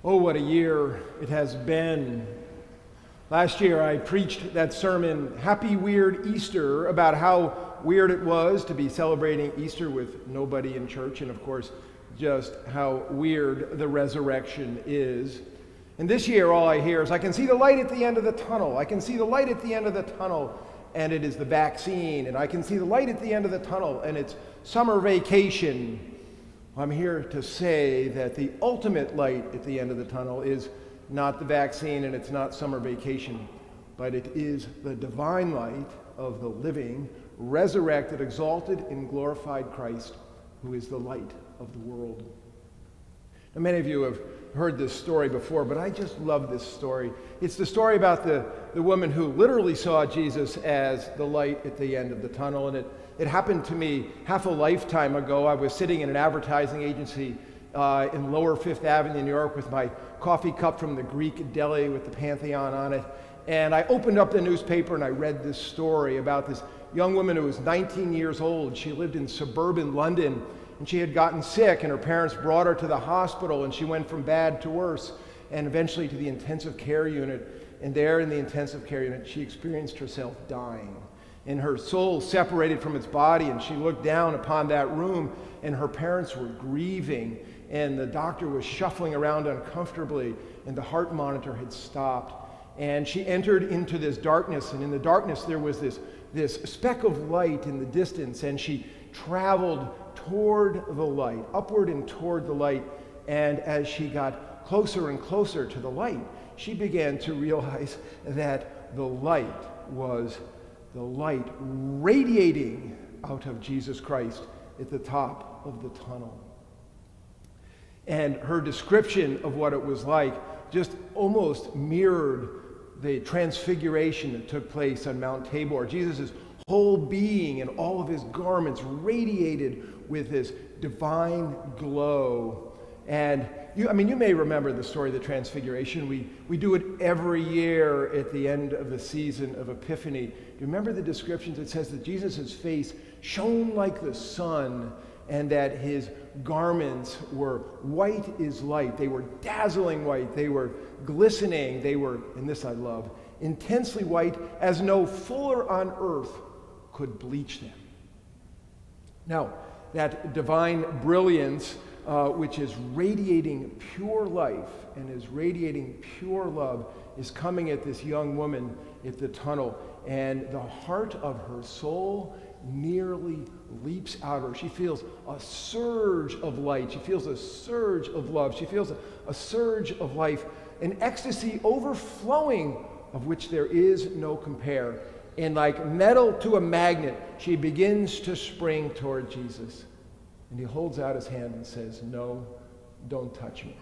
Oh, what a year it has been. Last year I preached that sermon, Happy Weird Easter, about how weird it was to be celebrating Easter with nobody in church, and of course, just how weird the resurrection is. And this year all I hear is, I can see the light at the end of the tunnel. I can see the light at the end of the tunnel, and it is the vaccine. And I can see the light at the end of the tunnel, and it's summer vacation. I'm here to say that the ultimate light at the end of the tunnel is not the vaccine and it's not summer vacation, but it is the divine light of the living, resurrected, exalted, and glorified Christ, who is the light of the world. Now, many of you have heard this story before, but I just love this story. It's the story about the woman who literally saw Jesus as the light at the end of the tunnel, and it happened to me half a lifetime ago. I was sitting in an advertising agency in Lower Fifth Avenue, New York, with my coffee cup from the Greek deli with the Pantheon on it, and I opened up the newspaper and I read this story about this young woman who was 19 years old. She lived in suburban London, and she had gotten sick, and her parents brought her to the hospital, and she went from bad to worse, and eventually to the intensive care unit. And there in the intensive care unit, she experienced herself dying. And her soul separated from its body, and she looked down upon that room, and her parents were grieving, and the doctor was shuffling around uncomfortably, and the heart monitor had stopped. And she entered into this darkness, and in the darkness there was this speck of light in the distance, and she traveled toward the light, upward and toward the light. And as she got closer and closer to the light, she began to realize that the light was the light radiating out of Jesus Christ at the top of the tunnel. And her description of what it was like just almost mirrored the transfiguration that took place on Mount Tabor. Jesus' whole being and all of his garments radiated with this divine glow. And you may remember the story of the Transfiguration. We do it every year at the end of the season of Epiphany. Do you remember the descriptions? It says that Jesus' face shone like the sun, and that his garments were white as light. They were dazzling white. They were glistening. They were, and this I love, intensely white, as no fuller on earth could bleach them. Now, that divine brilliance, which is radiating pure life and is radiating pure love, is coming at this young woman at the tunnel, and the heart of her soul nearly leaps out of her. She feels a surge of light. She feels a surge of love. She feels a surge of life, an ecstasy overflowing of which there is no compare. And like metal to a magnet, she begins to spring toward Jesus. And he holds out his hand and says, "No, don't touch me."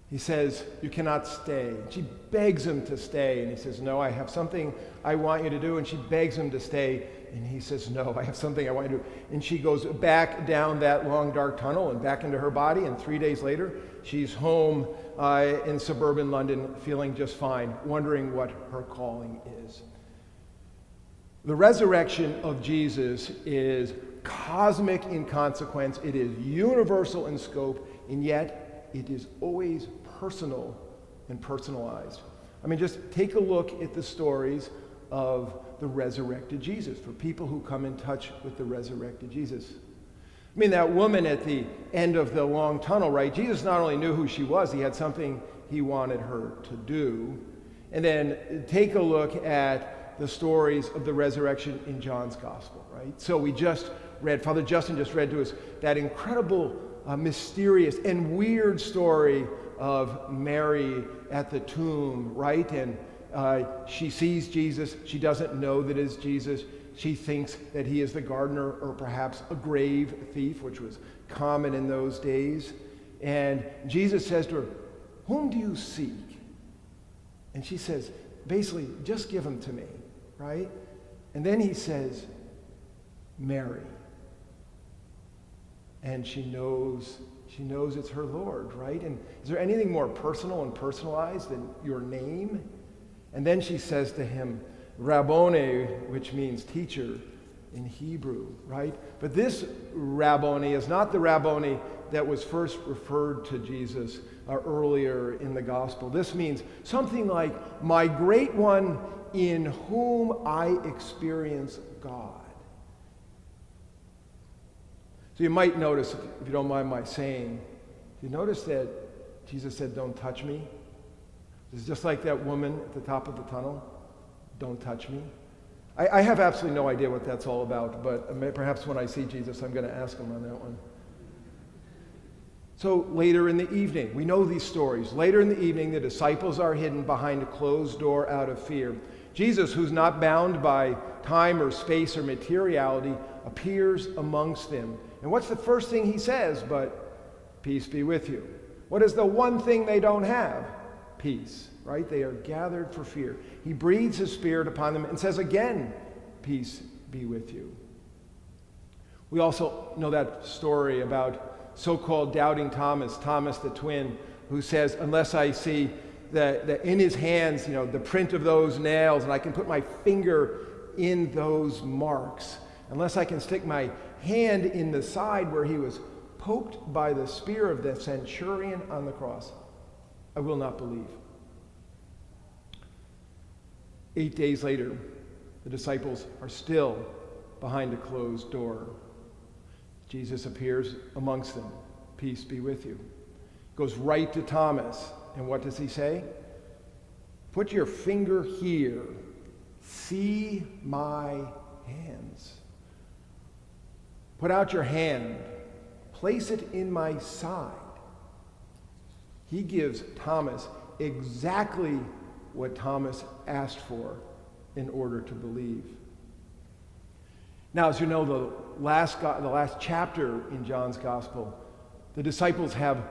He says, "You cannot stay." She begs him to stay, and he says, "No, I have something I want you to do." And she begs him to stay, and he says, "No, I have something I want you to do." And she goes back down that long, dark tunnel and back into her body, and 3 days later, she's home in suburban London, feeling just fine, wondering what her calling is. The resurrection of Jesus is cosmic in consequence. It is universal in scope, and yet it is always personal and personalized. Just take a look at the stories of the resurrected Jesus, for people who come in touch with the resurrected Jesus. That woman at the end of the long tunnel, right? Jesus not only knew who she was, he had something he wanted her to do. And then take a look at the stories of the resurrection in John's gospel, right? So we just read, Father Justin just read to us that incredible, mysterious and weird story of Mary at the tomb, right? And she sees Jesus. She doesn't know that it's Jesus. She thinks that he is the gardener, or perhaps a grave thief, which was common in those days. And Jesus says to her, "Whom do you seek?" And she says, basically, "Just give him to me," right? And then he says, "Mary." And she knows it's her Lord, right? And is there anything more personal and personalized than your name? And then she says to him, "Rabboni," which means teacher in Hebrew, right? But this Rabboni is not the Rabboni that was first referred to Jesus earlier in the gospel. This means something like, my great one in whom I experience God. So you might notice, if you don't mind my saying, you notice that Jesus said, don't touch me? It's just like that woman at the top of the tunnel. Don't touch me. I have absolutely no idea what that's all about, but perhaps when I see Jesus, I'm going to ask him on that one. So later in the evening, we know these stories. Later in the evening, the disciples are hidden behind a closed door out of fear. Jesus, who's not bound by time or space or materiality, appears amongst them. And what's the first thing he says but, peace be with you? What is the one thing they don't have? Peace, right? They are gathered for fear. He breathes his spirit upon them and says again, peace be with you. We also know that story about so-called doubting Thomas, Thomas the twin, who says, unless I see in his hands, the print of those nails, and I can put my finger in those marks, unless I can stick my hand in the side where he was poked by the spear of the centurion on the cross, I will not believe. 8 days later, the disciples are still behind a closed door. Jesus appears amongst them. Peace be with you. Goes right to Thomas. And what does he say? Put your finger here. See my hands. Put out your hand. Place it in my side. He gives Thomas exactly what Thomas asked for in order to believe. Now, as you know, the last chapter in John's Gospel, the disciples have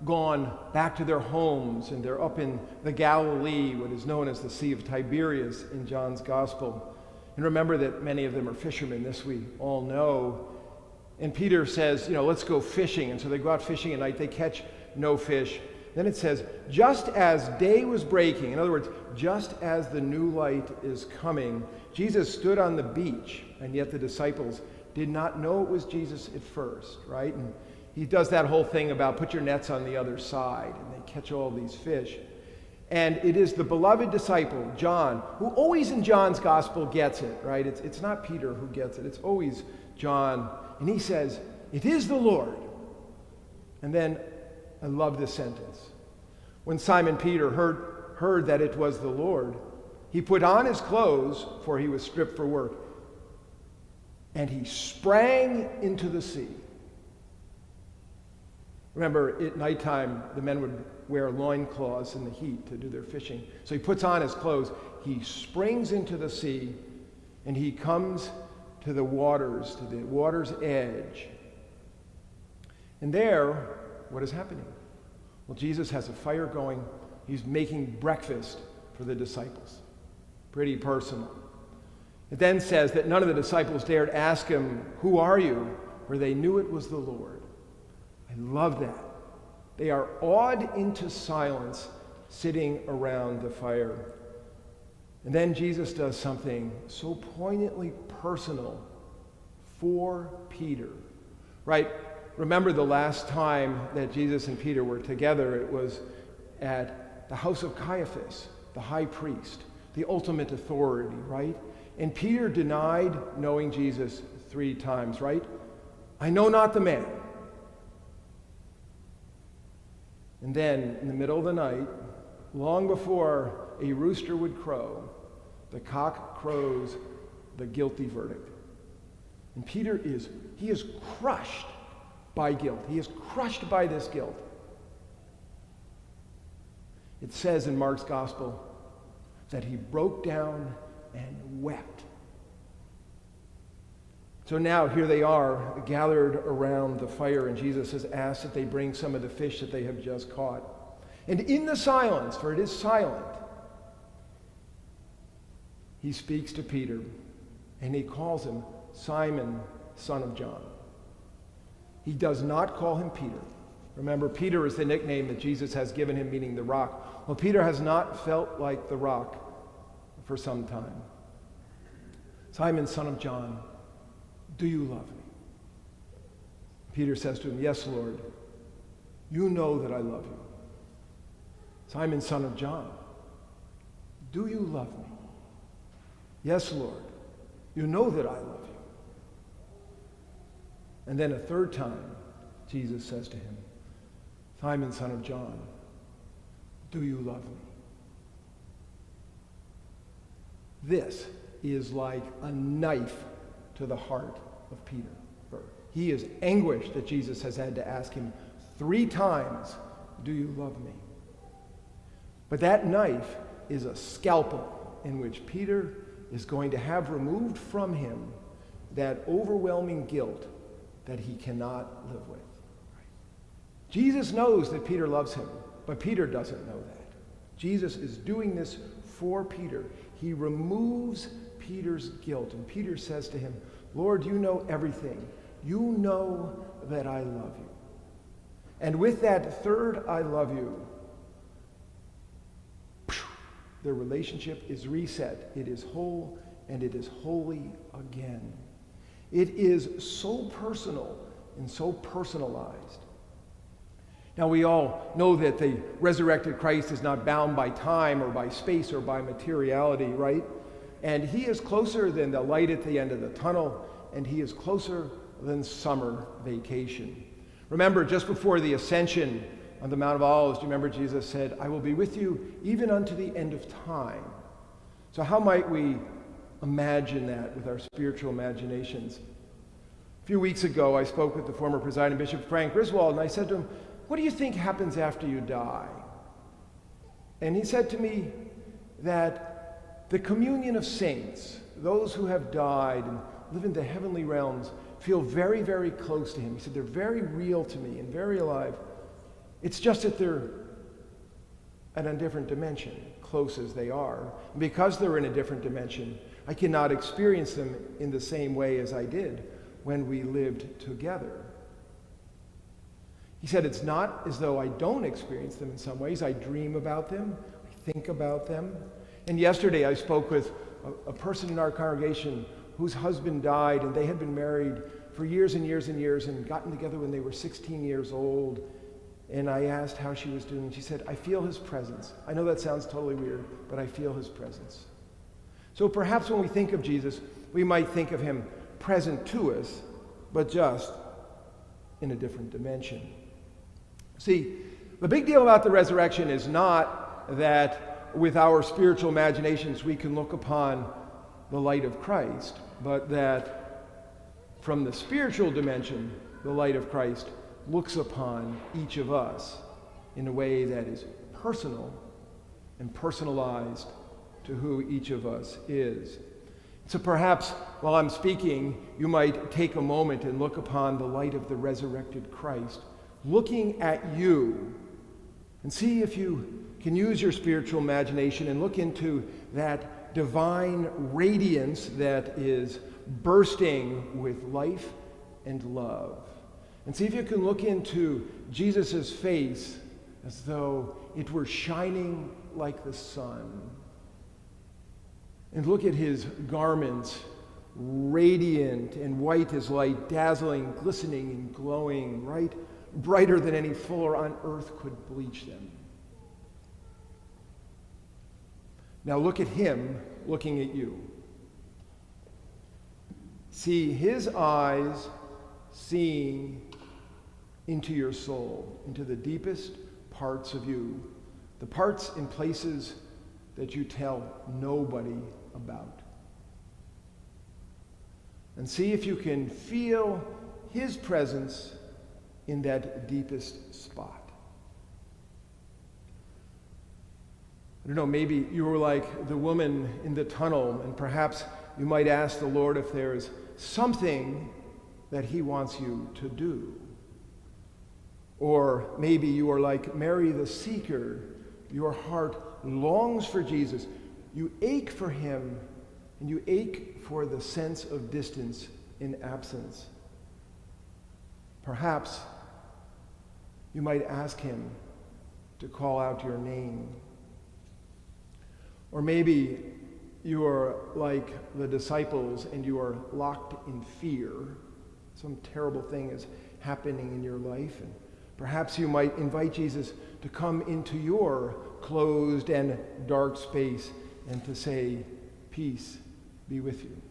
gone back to their homes, and they're up in the Galilee, what is known as the Sea of Tiberias in John's Gospel. And remember that many of them are fishermen, this we all know. And Peter says, let's go fishing. And so they go out fishing at night, they catch no fish. Then it says, just as day was breaking, in other words, just as the new light is coming, Jesus stood on the beach, and yet the disciples did not know it was Jesus at first, right? And he does that whole thing about put your nets on the other side, and they catch all these fish. And it is the beloved disciple, John, who always in John's gospel gets it, right? It's not Peter who gets it, it's always John. And he says, it is the Lord. And then, I love this sentence. When Simon Peter heard that it was the Lord, he put on his clothes, for he was stripped for work, and he sprang into the sea. Remember, at nighttime, the men would wear loincloths in the heat to do their fishing. So he puts on his clothes, he springs into the sea, and he comes to the water's edge. And there, what is happening? Well, Jesus has a fire going. He's making breakfast for the disciples. Pretty personal. It then says that none of the disciples dared ask him, who are you? For they knew it was the Lord. I love that. They are awed into silence, sitting around the fire. And then Jesus does something so poignantly personal for Peter, right? Remember the last time that Jesus and Peter were together, it was at the house of Caiaphas, the high priest, the ultimate authority, right? And Peter denied knowing Jesus 3 times, right? I know not the man. And then, in the middle of the night, long before a rooster would crow, the cock crows the guilty verdict. And Peter is crushed by guilt. He is crushed by this guilt. It says in Mark's gospel that he broke down and wept. So now here they are gathered around the fire, and Jesus has asked that they bring some of the fish that they have just caught. And in the silence, for it is silent, he speaks to Peter, and he calls him Simon, son of John. He does not call him Peter. Remember, Peter is the nickname that Jesus has given him, meaning the rock. Well, Peter has not felt like the rock for some time. Simon, son of John, do you love me? Peter says to him, "Yes, Lord, you know that I love you." Simon, son of John, do you love me? "Yes, Lord, you know that I love you." And then a third time, Jesus says to him, "Simon, son of John, do you love me?" This is like a knife to the heart of Peter. He is anguished that Jesus has had to ask him 3 times, "Do you love me?" But that knife is a scalpel in which Peter is going to have removed from him that overwhelming guilt that he cannot live with. Jesus knows that Peter loves him, but Peter doesn't know that. Jesus is doing this for Peter. He removes Peter's guilt, and Peter says to him, "Lord, you know everything. You know that I love you." And with that third "I love you," their relationship is reset. It is whole, and it is holy again. It is so personal and so personalized. Now, we all know that the resurrected Christ is not bound by time or by space or by materiality, right? And he is closer than the light at the end of the tunnel, and he is closer than summer vacation. Remember, just before the ascension on the Mount of Olives, do you remember Jesus said, "I will be with you even unto the end of time"? So how might we imagine that with our spiritual imaginations? A few weeks ago, I spoke with the former presiding Bishop Frank Griswold, and I said to him, "What do you think happens after you die?" And he said to me that the communion of saints, those who have died and live in the heavenly realms, feel very, very close to him. He said, "They're very real to me and very alive. It's just that they're at a different dimension, close as they are. And because they're in a different dimension, I cannot experience them in the same way as I did when we lived together." He said, "It's not as though I don't experience them in some ways. I dream about them. I think about them." And yesterday I spoke with a person in our congregation whose husband died, and they had been married for years and years and years and gotten together when they were 16 years old. And I asked how she was doing. She said, "I feel his presence." I know that sounds totally weird, but I feel his presence. So perhaps when we think of Jesus, we might think of him present to us, but just in a different dimension. See, the big deal about the resurrection is not that with our spiritual imaginations we can look upon the light of Christ, but that from the spiritual dimension, the light of Christ looks upon each of us in a way that is personal and personalized to who each of us is. So perhaps while I'm speaking, you might take a moment and look upon the light of the resurrected Christ, looking at you, and see if you can use your spiritual imagination and look into that divine radiance that is bursting with life and love. And see if you can look into Jesus' face as though it were shining like the sun. And look at his garments, radiant and white as light, dazzling, glistening, and glowing, right? Brighter than any fuller on earth could bleach them. Now look at him looking at you. See his eyes seeing into your soul, into the deepest parts of you, the parts and places that you tell nobody about. And see if you can feel his presence in that deepest spot. I don't know, maybe you were like the woman in the tunnel, and perhaps you might ask the Lord if there is something that he wants you to do. Or maybe you are like Mary the seeker. Your heart longs for Jesus. You ache for him, and you ache for the sense of distance in absence. Perhaps you might ask him to call out your name. Or maybe you are like the disciples and you are locked in fear. Some terrible thing has happening in your life. And perhaps you might invite Jesus to come into your closed and dark space and to say, peace be with you.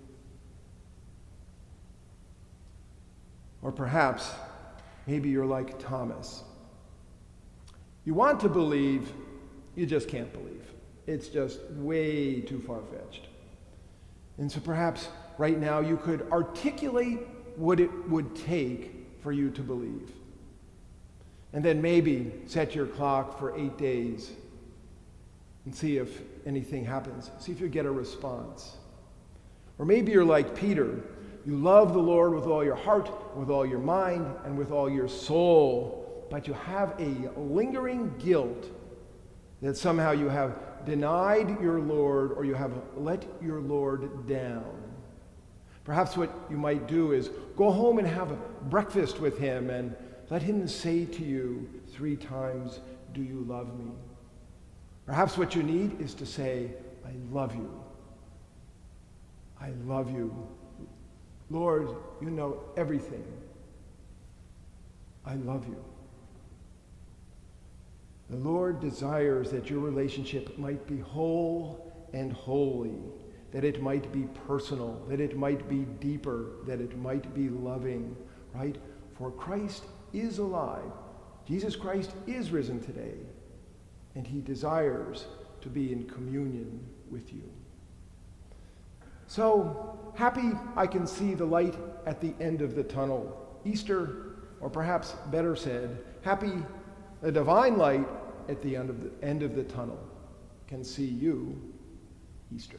Or perhaps, maybe you're like Thomas. You want to believe, you just can't believe. It's just way too far-fetched. And so perhaps right now you could articulate what it would take for you to believe. And then maybe set your clock for 8 days and see if anything happens. See if you get a response. Or maybe you're like Peter. You love the Lord with all your heart, with all your mind, and with all your soul, but you have a lingering guilt that somehow you have denied your Lord or you have let your Lord down. Perhaps what you might do is go home and have a breakfast with him and let him say to you 3 times, "Do you love me?" Perhaps what you need is to say, "I love you. I love you. Lord, you know everything. I love you." The Lord desires that your relationship might be whole and holy, that it might be personal, that it might be deeper, that it might be loving, right? For Christ is alive. Jesus Christ is risen today, and he desires to be in communion with you. So, happy I can see the light at the end of the tunnel. Easter, or perhaps better said, happy the divine light at the end of the tunnel can see you, Easter.